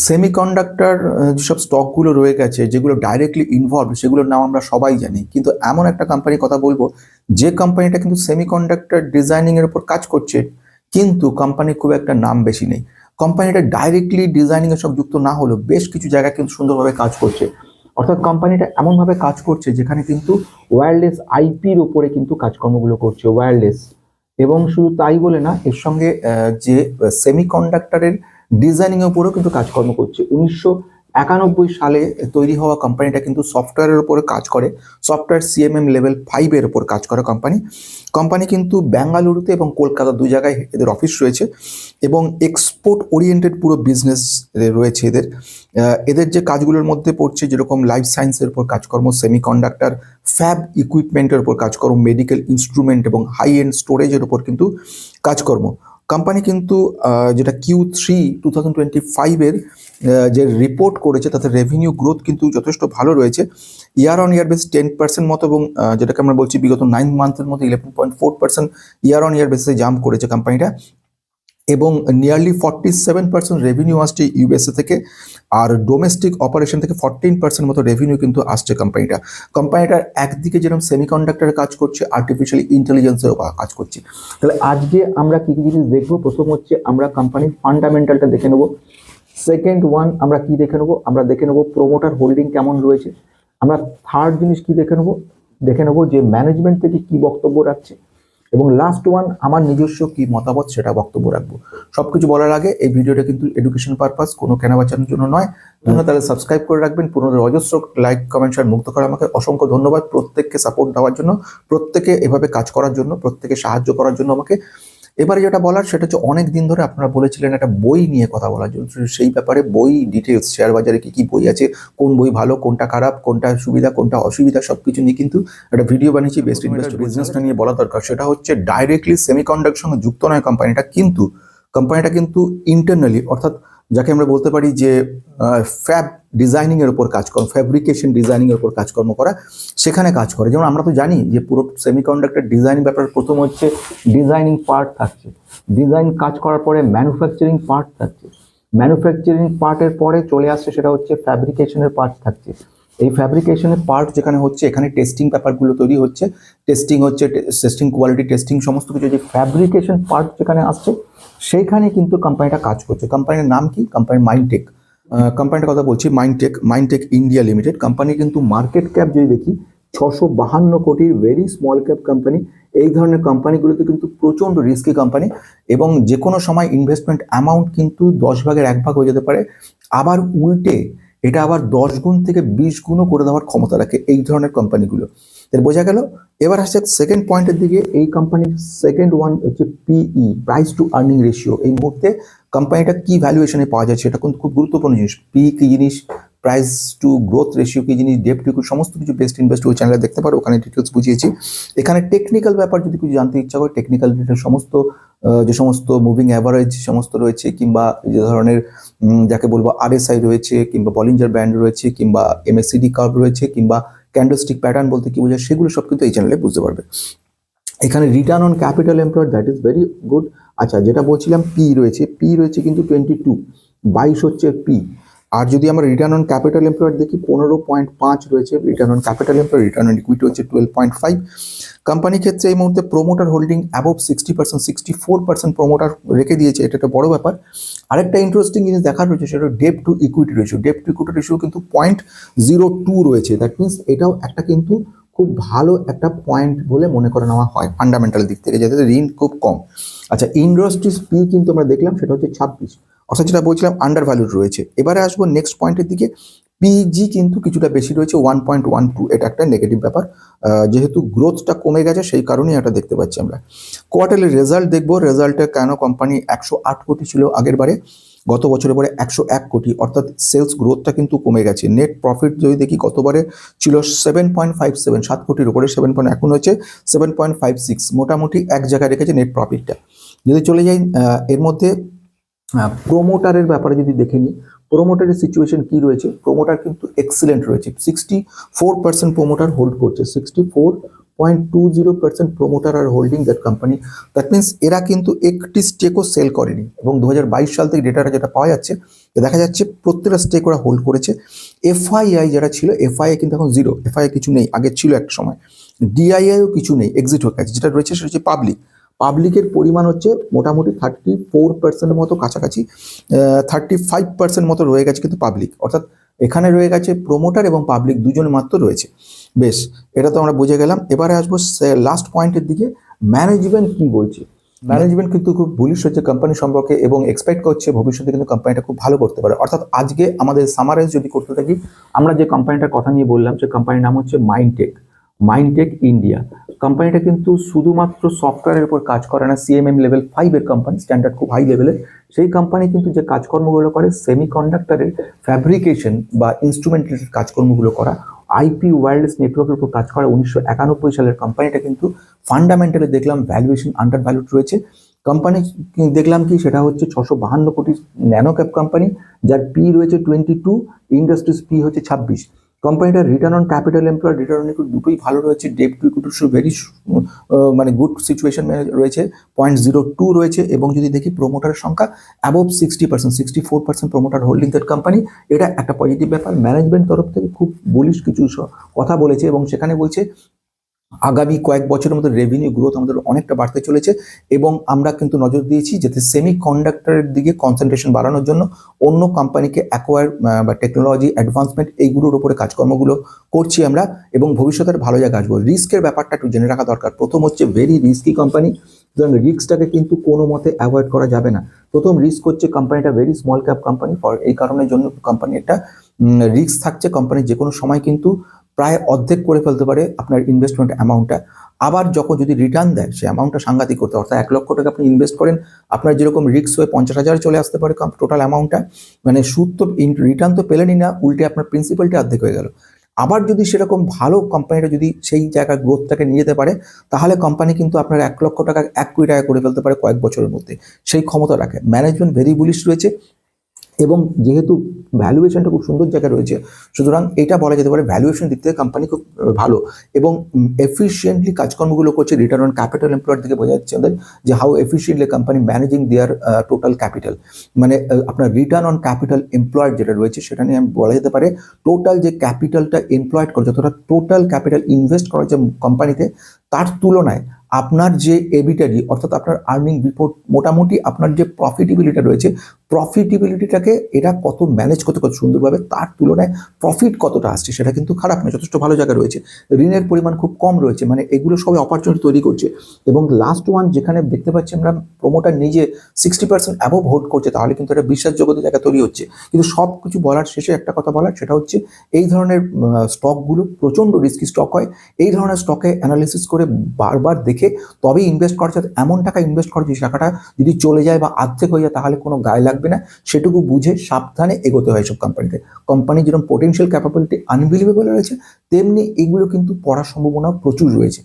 Semiconductor যেসব স্টকগুলো রয়ে গেছে, যেগুলো ডাইরেক্টলি ইনভলভ, সেগুলোর নাম আমরা সবাই জানি, কিন্তু এমন একটা কোম্পানির কথা বলবো যে কোম্পানিটা কিন্তু সেমিকন্ডাক্টর ডিজাইনিং এর উপর কাজ করছে, কিন্তু কোম্পানির খুব একটা নাম বেশি নেই। কোম্পানিটা ডাইরেক্টলি ডিজাইনিং এর সব যুক্ত না হলেও বেশ কিছু জায়গায় কিন্তু সুন্দরভাবে কাজ করছে। অর্থাৎ কোম্পানিটা এমনভাবে কাজ করছে যেখানে কিন্তু ওয়্যারলেস আইপির উপরে কিন্তু কাজকর্মগুলো করছে, ওয়্যারলেস। এবং শুধু তাই বলে না, এর সঙ্গে যে সেমিকন্ডাক্টরের ডিজাইনিং এর উপরেও কিন্তু কাজকর্ম করছে। 1991 সালে তৈরি হওয়া কোম্পানিটা কিন্তু সফটওয়্যারের উপরে কাজ করে, সফটওয়্যার সিএমএম লেভেল 5 এর উপর কাজ করে কোম্পানি কিন্তু বেঙ্গালুরুতে এবং কলকাতা দুই জায়গায় এদের অফিস রয়েছে, এবং এক্সপোর্ট ওরিয়েন্টেড পুরো বিজনেস রয়েছে এদের। এদের যে কাজগুলোর মধ্যে পড়ছে যেরকম লাইফ সায়েন্সের উপর কাজকর্ম, সেমিকন্ডাক্টর, ফ্যাব ইকুইপমেন্টের উপর কাজকর্ম, মেডিকেল ইনস্ট্রুমেন্ট এবং হাই এন্ড স্টোরেজের উপর কিন্তু কাজকর্ম। কোম্পানি কিন্তু যেটা Q3 2025-এর যে রিপোর্ট করেছে তাতে রেভিনিউ গ্রোথ কিন্তু যথেষ্ট ভালো রয়েছে, ইয়ার অন ইয়ার বেস 10% মতো, এবং যেটাকে আমরা বলছি বিগত 9 মান্থের মধ্যে 11.4% ইয়ার অন ইয়ার বেসে জাম্প করেছে কোম্পানিটা, এবং নিয়ারলি 47% রেভিনিউ আসছে ইউএসএ থেকে, আর ডোমেস্টিক অপারেশন থেকে 14% মতো রেভিনিউ কিন্তু আসছে কোম্পানিটার একদিকে যেরকম সেমিকন্ডাক্টরে কাজ করছে, আর্টিফিশিয়াল ইন্টেলিজেন্সেও কাজ করছে। তাহলে আজকে আমরা কি কি জিনিস দেখবো? প্রথম হচ্ছে আমরা কোম্পানির ফান্ডামেন্টালটা দেখে নেবো। সেকেন্ড ওয়ান আমরা কি দেখে নেবো? আমরা দেখে নেবো প্রোমোটার হোল্ডিং কেমন রয়েছে। আমরা থার্ড জিনিস কি দেখে নেবো যে ম্যানেজমেন্ট থেকে কি বক্তব্য রাখছে। এবং লাস্ট ওয়ান আমার নিজস্ব কি মতামত সেটা বক্তব্য রাখবো। সবকিছু বলার আগে এই ভিডিওটা কিন্তু এডুকেশন পারপাস, কোনো কেনাবেচার জন্য নয়। তোমরা তাহলে সাবস্ক্রাইব করে রাখবেন, পুনরায় অজস্র লাইক কমেন্ট শেয়ার মুক্ত করে আমাকে অসংখ্য ধন্যবাদ প্রত্যেককে সাপোর্ট দেওয়ার জন্য, প্রত্যেকে এভাবে কাজ করার জন্য, প্রত্যেকে সাহায্য করার জন্য আমাকে। এবারে যেটা বলার সেটা হচ্ছে, অনেক দিন ধরে আপনারা বলেছিলেন একটা বই নিয়ে কথা বলার জন্য, সেই ব্যাপারে বই ডিটেলস, শেয়ার বাজারে কি কি বই আছে, কোন বই ভালো, কোনটা খারাপ, কোনটা সুবিধা, কোনটা অসুবিধা, সবকিছু নিয়ে কিন্তু একটা ভিডিও বানিয়েছি। বেস্ট ইনভেস্ট বিজনেসটা নিয়ে বলা দরকার। সেটা হচ্ছে ডাইরেক্টলি সেমিকন্ডাক্টর সঙ্গে যুক্ত নয় কোম্পানিটা, কিন্তু কোম্পানিটা কিন্তু ইন্টারনালি, অর্থাৎ যাকে আমরা বলতে পারি যে ফ্যাব ডিজাইনিং এর উপর কাজকর্ম, ফ্যাব্রিকেশন ডিজাইনিং এর উপর কাজকর্ম করা, সেখানে কাজ করে। যেমন আমরা তো জানি যে পুরো সেমিকন্ডাক্টর ডিজাইনিং ব্যাপার প্রথম হচ্ছে ডিজাইনিং পার্ট থাকছে, ডিজাইন কাজ করার পরে ম্যানুফ্যাকচারিং পার্ট থাকছে, ম্যানুফ্যাকচারিং পার্টের পরে চলে আসছে সেটা হচ্ছে ফ্যাব্রিকেশনের পার্ট থাকছে। এই ফ্যাব্রিকেশনের পার্ট যেখানে হচ্ছে, এখানে টেস্টিং ব্যাপারগুলো তৈরি হচ্ছে, টেস্টিং হচ্ছে, টেস্টিং কোয়ালিটি টেস্টিং সমস্ত কিছু। যে ফ্যাব্রিকেশন পার্ট যেখানে আসছে সেইখানে কিন্তু কোম্পানিটা কাজ করছে। কোম্পানির নাম কি? কোম্পানি মাইন্ডটেক। কোম্পানিটার কথা বলছি, মাইন্ডটেক ইন্ডিয়া লিমিটেড। কোম্পানি কিন্তু মার্কেট ক্যাপ যদি দেখি 652 কোটির, ভেরি স্মল ক্যাপ কোম্পানি। এই ধরনের কোম্পানিগুলোতে কিন্তু প্রচণ্ড রিস্কি কোম্পানি, এবং যে কোনো সময় ইনভেস্টমেন্ট অ্যামাউন্ট কিন্তু 10 ভাগের 1 ভাগ হয়ে যেতে পারে, আবার উল্টে এটা আবার 10 গুণ থেকে 20 গুণও করে দেওয়ার ক্ষমতা রাখে এই ধরনের কোম্পানিগুলো। এর বোঝা গেল। এবার আসছে সেকেন্ড পয়েন্টের দিকে। এই কোম্পানির সেকেন্ড ওয়ান হচ্ছে পিই, প্রাইস টু আর্নিং রেশিও। এই মুহূর্তে কোম্পানিটা কি ভ্যালুয়েশনে পাওয়া যাচ্ছে, এটা কিন্তু খুব গুরুত্বপূর্ণ জিনিস। পি কি জিনিস, প্রাইস টু গ্রোথ রেশিও কি জিনিস, ডেপ্ট ইকুইটি, সমস্ত কিছু বেস্ট ইনভেস্ট ওই চ্যানেলে দেখতে পারো, ওখানে ডিটেলস বুঝিয়েছি। এখানে টেকনিক্যাল ব্যাপার যদি কিছু জানতে ইচ্ছা করে, টেকনিক্যাল সমস্ত যে সমস্ত মুভিং অ্যাভারেজ সমস্ত রয়েছে, কিংবা যে ধরনের যাকে বলবো আরএসআই রয়েছে, কিংবা বলিঞ্জার ব্যান্ড রয়েছে, কিংবা এমএসিডি কার্ভ রয়েছে, কিংবা ক্যান্ডেলস্টিক প্যাটার্ন বলতে কি বোঝায়, সেগুলো সব কিন্তু এই চ্যানেলে বুঝতে পারবে। এখানে return on capital employed, that is very good. আচ্ছা, যেটা বলছিলাম পি রয়েছে কিন্তু 22 হচ্ছে পি। আর যদি আমরা রিটার্ন অন ক্যাপিটাল এমপ্লয়েড দেখি 15.5 রয়েছে return on capital employed, return on equity হচ্ছে 12.5। কোম্পানির ক্ষেত্রে এই মুহূর্তে প্রোমোটার হোল্ডিং অ্যাবভ 60%, 64% প্রোমোটার রেখে দিয়েছে, এটা একটা বড় ব্যাপার। আরেকটা ইন্টারেস্টিং জিনিস দেখার রয়েছে, সেটা ডেপ্ট টু ইকুইটি রেশিও কিন্তু 0.02 রয়েছে। দ্যাট মিনস এটাও একটা কিন্তু খুব ভালো একটা পয়েন্ট বলে মনে করে নেওয়া হয় ফান্ডামেন্টাল দিক থেকে, যাতে ঋণ খুব কম। আচ্ছা, ইন্ডাস্ট্রিজ পি কিন্তু আমরা দেখলাম সেটা হচ্ছে 26, অর্থাৎ যেটা বলছিলাম আন্ডার ভ্যালুড রয়েছে। এবারে আসবো নেক্সট পয়েন্টের দিকে। পিজি কিন্তু কিছুটা বেশি রয়েছে, 1.12। এটা একটা নেগেটিভ ব্যাপার, যেহেতু গ্রোথটা কমে গেছে সেই কারণেই এটা দেখতে পাচ্ছি আমরা। কোয়ার্টারলি রেজাল্ট দেখবো। রেজাল্টে কেন কোম্পানি 108 কোটি ছিল আগের বারে, গত বছরের পরে 101 কোটি, অর্থাৎ সেলস গ্রোথটা কিন্তু কমে গেছে। নেট প্রফিট যদি দেখি গতবারে ছিল 7.57, 7 কোটির উপরে 7 পয়েন্ট, এখন হচ্ছে 7.56, মোটামুটি এক জায়গায় রেখেছে নেট প্রফিটটা। যদি চলে যাই এর মধ্যে প্রোমোটারের ব্যাপারে যদি দেখে নিই, প্রোমোটারের সিচুয়েশন কি রয়েছে। প্রোমোটার কিন্তু এক্সিলেন্ট রয়েছে, 64% প্রোমোটার হোল্ড করছে, 64.20% প্রোমোটার আর holding that company. That means এরা কিন্তু একটি স্টেকও সেল করেনি, এবং 2022 সাল থেকে ডেটাটা যেটা পাওয়া যাচ্ছে তো দেখা যাচ্ছে প্রত্যেকটা স্টেক ওরা হোল্ড করেছে। এফআইআই যারা ছিল, এফআইআই কিন্তু এখন জিরো, এফআইআই কিছু নেই, আগে ছিল একটা সময়। ডিআইআইও কিছু নেই, এক্সিট হয়ে গেছে। যেটা রয়েছে সেটা হচ্ছে পাবলিকের পরিমাণ হচ্ছে মোটামুটি 34% মতো কাছাকাছি, 35% মতো রয়ে গেছে কিন্তু পাবলিক, অর্থাৎ এখানে রয়ে গেছে প্রোমোটার এবং পাবলিক দুজন মাত্র রয়েছে। বেশ, এটা তো আমরা বুঝে গেলাম। এবারে আসবো লাস্ট পয়েন্টের দিকে, ম্যানেজমেন্ট কি বলছে। ম্যানেজমেন্ট কিন্তু খুব বুলিশ হচ্ছে কোম্পানি সম্পর্কে এবং এক্সপেক্ট করছে ভবিষ্যতে কিন্তু কোম্পানিটা খুব ভালো করতে পারে। অর্থাৎ আজকে আমাদের সামারাইজ যদি করতে থাকি, আমরা যে কোম্পানিটার কথা নিয়ে বললাম, সে কোম্পানির নাম হচ্ছে মাইন্ডটেক ইন্ডিয়া। কোম্পানিটা কিন্তু শুধুমাত্র সফটওয়্যারের উপর কাজ করে না, সিএমএম লেভেল 5 কোম্পানি, স্ট্যান্ডার্ড খুব হাই লেভেলের। সেই কোম্পানি কিন্তু যে কাজকর্মগুলো করে, সেমিকন্ডাক্টরের ফ্যাব্রিকেশন বা ইনস্ট্রুমেন্টের কাজকর্মগুলো করা, আইপি ওয়্যারলেস নেটওয়ার্কের উপর কাজ করা। 1991 সালের কোম্পানিটা কিন্তু ফান্ডামেন্টালি দেখলাম ভ্যালুয়েশন আন্ডার ভ্যালুড রয়েছে। কোম্পানি দেখলাম কি, সেটা হচ্ছে 652 কোটি ন্যানো ক্যাপ কোম্পানি, যার পি রয়েছে 22, ইন্ডাস্ট্রিজ পি হচ্ছে 26। কোম্পানিটার return on capital employed, return on equity দুটোই ভালো রয়েছে। ডেট টু ইকুইটি ভেরি মানে গুড সিচুয়েশন রয়েছে, 0.02 রয়েছে। এবং যদি দেখি প্রোমোটারের সংখ্যা above 60%, 64% promoter holding that company. এটা একটা পজিটিভ ব্যাপার। ম্যানেজমেন্ট তরফ থেকে খুব বুলিশ কিছু কথা বলেছে এবং সেখানে বলছে আগামী কয়েক বছরের মধ্যে রেভিনিউ গ্রোথ আমাদের অনেকটা বাড়তে চলেছে। এবং আমরা কিন্তু নজর দিয়েছি যাতে সেমি কন্ডাক্টরের দিকে কনসেন্ট্রেশন বাড়ানোর জন্য অন্য কোম্পানিকে অ্যাকোয়ার বা টেকনোলজি অ্যাডভান্সমেন্ট এইগুলোর উপরে কাজকর্মগুলো করছি আমরা, এবং ভবিষ্যতের ভালো জায়গায় আসবো। রিস্কের ব্যাপারটা একটু জেনে রাখা দরকার। প্রথম হচ্ছে ভেরি রিস্কি কোম্পানি, সুতরাং রিস্কটাকে কিন্তু কোনো মতে অ্যাভয়েড করা যাবে না। প্রথম রিস্ক হচ্ছে কোম্পানিটা very small cap company, for এই কারণের জন্য কোম্পানি একটা রিস্ক থাকছে। কোম্পানি যে কোনো সময় কিন্তু প্রায় অর্ধেক করে ফেলতে পারে আপনার ইনভেস্টমেন্ট অ্যামাউন্টটা। আবার যখন যদি রিটার্ন দেয়, সেই অ্যামাউন্টটা সাংঘাতিক করতে, অর্থাৎ 1 লক্ষ টাকা আপনি ইনভেস্ট করেন, আপনার যেরকম রিস্ক হয়ে 50,000 চলে আসতে পারে টোটাল অ্যামাউন্টটা, মানে সুদ তো রিটার্ন তো পেলেনই না, উল্টে আপনার প্রিন্সিপালটি অর্ধেক হয়ে গেল। আবার যদি সেরকম ভালো কোম্পানিটা যদি সেই জায়গায় গ্রোথটাকে নিয়ে যেতে পারে, তাহলে কোম্পানি কিন্তু আপনার 1 লক্ষ টাকা 1 কোটি টাকা করে ফেলতে পারে কয়েক বছরের মধ্যে, সেই ক্ষমতা রাখে। ম্যানেজমেন্ট ভেরি বুলিশ রয়েছে এবং যেহেতু ভ্যালুয়েশনটা খুব সুন্দর জায়গায় রয়েছে, সুতরাং এটা বলা যেতে পারে ভ্যালুয়েশন দিক থেকে কোম্পানি খুব ভালো এবং এফিসিয়েন্টলি কাজকর্মগুলো করছে। রিটার্ন অন ক্যাপিটাল এমপ্লয়েড থেকে বোঝা যাচ্ছে আমাদের যে how efficiently company managing their total capital, মানে আপনার রিটার্ন অন ক্যাপিটাল এমপ্লয়েড যেটা রয়েছে সেটা নিয়ে বলা যেতে পারে টোটাল যে ক্যাপিটালটা এমপ্লয়েড করছে, অর্থাৎ টোটাল ক্যাপিটাল ইনভেস্ট করা যে কোম্পানিতে, তার তুলনায় আপনার যে এবিটাডি অর্থাৎ আপনার আর্নিং রিপোর্ট, মোটামুটি আপনার যে প্রফিটেবিলিটি রয়েছে, প্রফিটেবিলিটিটাকে এটা কত ম্যানেজ করতে কত সুন্দরভাবে, তার তুলনায় প্রফিট কতটা আসছে সেটা কিন্তু খারাপ নয়, যথেষ্ট ভালো জায়গায় রয়েছে। ঋণের পরিমাণ খুব কম রয়েছে, মানে এগুলো সবই অপরচুনিটি তৈরি করছে। এবং লাস্ট ওয়ান যেখানে দেখতে পাচ্ছি আমরা, প্রোমোটার নিজে 60% অ্যাবভ হোল্ড করছে, তাহলে কিন্তু এটা বিশ্বাসযোগ্যতা জায়গা তৈরি হচ্ছে। কিন্তু সব কিছু বলার শেষে একটা কথা বলার, সেটা হচ্ছে এই ধরনের স্টকগুলো প্রচণ্ড রিস্কি স্টক হয়। এই ধরনের স্টকে অ্যানালিসিস করে বারবার দেখে তবেই ইনভেস্ট করা যায়। এমন টাকা ইনভেস্ট করা যে টাকাটা যদি চলে যায় বা আর্ধেক হয়ে যায় তাহলে কোনো গায়ে লাগবে না, সেটুকু বুঝে সাবধানে এগোতে হয় সব কোম্পানিতে। কোম্পানি যেরকম পোটেনশিয়াল ক্যাপাবিলিটি আনবিলিভেবল রয়েছে, তেমনি এগুলো কিন্তু পড়ার সম্ভাবনা প্রচুর রয়েছে।